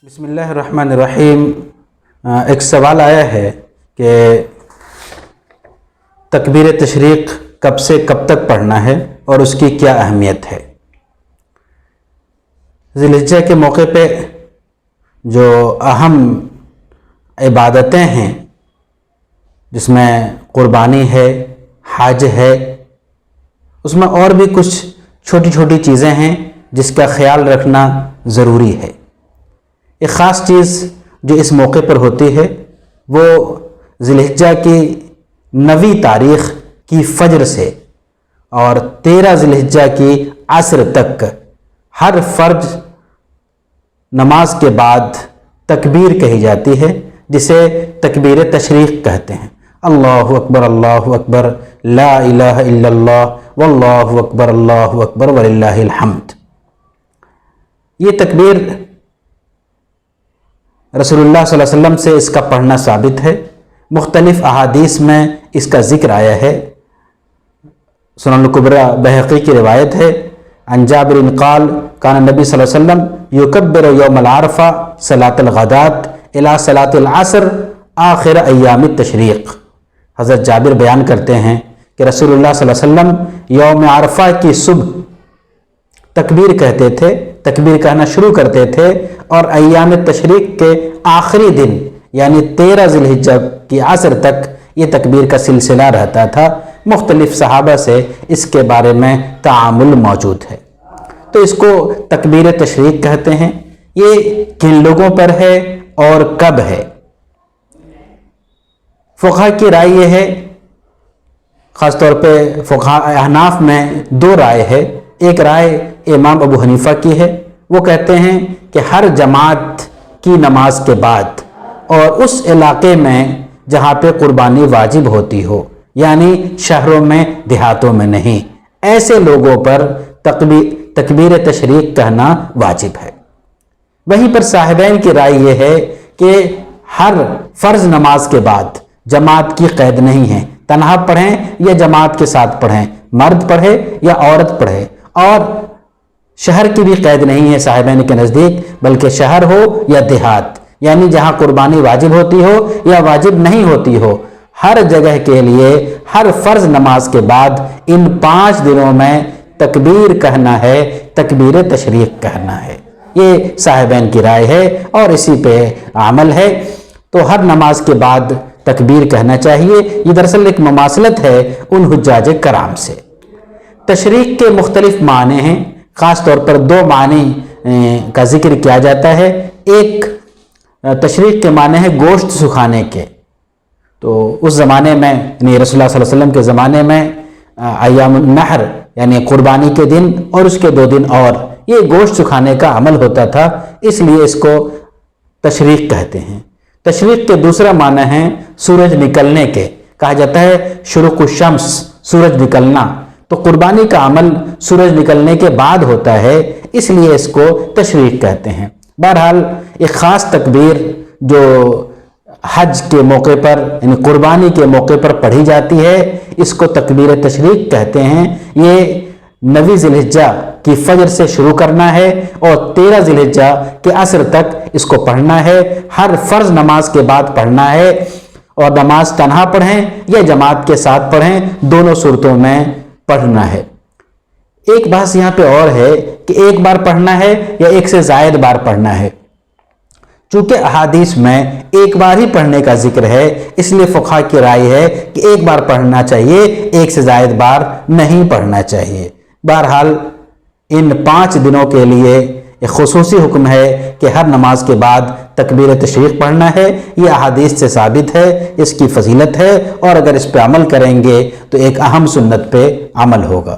بسم اللہ الرحمن الرحیم۔ ایک سوال آیا ہے کہ تکبیر تشریق کب سے کب تک پڑھنا ہے اور اس کی کیا اہمیت ہے۔ ذی الحجہ کے موقع پہ جو اہم عبادتیں ہیں جس میں قربانی ہے، حج ہے، اس میں اور بھی کچھ چھوٹی چھوٹی چیزیں ہیں جس کا خیال رکھنا ضروری ہے۔ ایک خاص چیز جو اس موقع پر ہوتی ہے وہ ذی الحجہ کی 9 تاریخ کی فجر سے اور 13 ذی الحجہ کی عصر تک ہر فرض نماز کے بعد تکبیر کہی جاتی ہے، جسے تکبیر تشریق کہتے ہیں۔ اللہ اکبر لا الہ الا اللہ واللہ اکبر وللہ الحمد۔ یہ تکبیر رسول اللہ صلی اللہ علیہ وسلم سے اس کا پڑھنا ثابت ہے۔ مختلف احادیث میں اس کا ذکر آیا ہے۔ سنن الکبریٰ بہقی کی روایت ہے، عن جابر قال کان نبی صلی اللہ علیہ وسلم یکبر یوم العرفہ صلاۃ الغداۃ الی صلاۃ العصر آخر ایام التشریق۔ حضرت جابر بیان کرتے ہیں کہ رسول اللہ صلی اللہ علیہ وسلم یوم عرفہ کی صبح تکبیر کہتے تھے، تکبیر کہنا شروع کرتے تھے، اور ایام تشریق کے آخری دن یعنی 13 ذی الحجہ کی عصر تک یہ تکبیر کا سلسلہ رہتا تھا۔ مختلف صحابہ سے اس کے بارے میں تعامل موجود ہے، تو اس کو تکبیر تشریق کہتے ہیں۔ یہ کن لوگوں پر ہے اور کب ہے؟ فقہا کی رائے یہ ہے، خاص طور پہ فقہا احناف میں 2 رائے ہے۔ ایک رائے امام ابو حنیفہ کی ہے، وہ کہتے ہیں کہ ہر جماعت کی نماز کے بعد اور اس علاقے میں جہاں پہ قربانی واجب ہوتی ہو، یعنی شہروں میں دیہاتوں میں نہیں، ایسے لوگوں پر تکبیر تشریق کہنا واجب ہے۔ وہیں پر صاحبین کی رائے یہ ہے کہ ہر فرض نماز کے بعد جماعت کی قید نہیں ہے، تنہا پڑھیں یا جماعت کے ساتھ پڑھیں، مرد پڑھے یا عورت پڑھے، اور شہر کی بھی قید نہیں ہے صاحبین کے نزدیک، بلکہ شہر ہو یا دیہات، یعنی جہاں قربانی واجب ہوتی ہو یا واجب نہیں ہوتی ہو، ہر جگہ کے لیے ہر فرض نماز کے بعد ان 5 دنوں میں تکبیر کہنا ہے، تکبیر تشریق کہنا ہے۔ یہ صاحبین کی رائے ہے اور اسی پہ عمل ہے۔ تو ہر نماز کے بعد تکبیر کہنا چاہیے۔ یہ دراصل ایک مماثلت ہے ان حجاج کرام سے۔ تشریق کے مختلف معنی ہیں، خاص طور پر 2 معنی کا ذکر کیا جاتا ہے۔ ایک تشریق کے معنی ہے گوشت سکھانے کے، تو اس زمانے میں یعنی رسول اللہ صلی اللہ علیہ وسلم کے زمانے میں ایام النحر یعنی قربانی کے دن اور اس کے 2 دن اور یہ گوشت سکھانے کا عمل ہوتا تھا، اس لیے اس کو تشریق کہتے ہیں۔ تشریق کے دوسرا معنی ہے سورج نکلنے کے، کہا جاتا ہے شروق الشمس، سورج نکلنا، تو قربانی کا عمل سورج نکلنے کے بعد ہوتا ہے، اس لیے اس کو تشریق کہتے ہیں۔ بہرحال ایک خاص تکبیر جو حج کے موقع پر یعنی قربانی کے موقع پر پڑھی جاتی ہے، اس کو تکبیر تشریق کہتے ہیں۔ یہ 9 ذی الحجہ کی فجر سے شروع کرنا ہے اور 13 ذی الحجہ کے عصر تک اس کو پڑھنا ہے، ہر فرض نماز کے بعد پڑھنا ہے، اور نماز تنہا پڑھیں یا جماعت کے ساتھ پڑھیں، دونوں صورتوں میں پڑھنا ہے۔ ایک بات یہاں پہ اور ہے کہ ایک بار پڑھنا ہے یا ایک سے زائد بار پڑھنا ہے۔ چونکہ احادیث میں ایک بار ہی پڑھنے کا ذکر ہے، اس لیے فقہا کی رائے ہے کہ ایک بار پڑھنا چاہیے، ایک سے زائد بار نہیں پڑھنا چاہیے۔ بہرحال ان 5 دنوں کے لیے ایک خصوصی حکم ہے کہ ہر نماز کے بعد تکبیر تشریق پڑھنا ہے۔ یہ احادیث سے ثابت ہے، اس کی فضیلت ہے، اور اگر اس پہ عمل کریں گے تو ایک اہم سنت پہ عمل ہوگا۔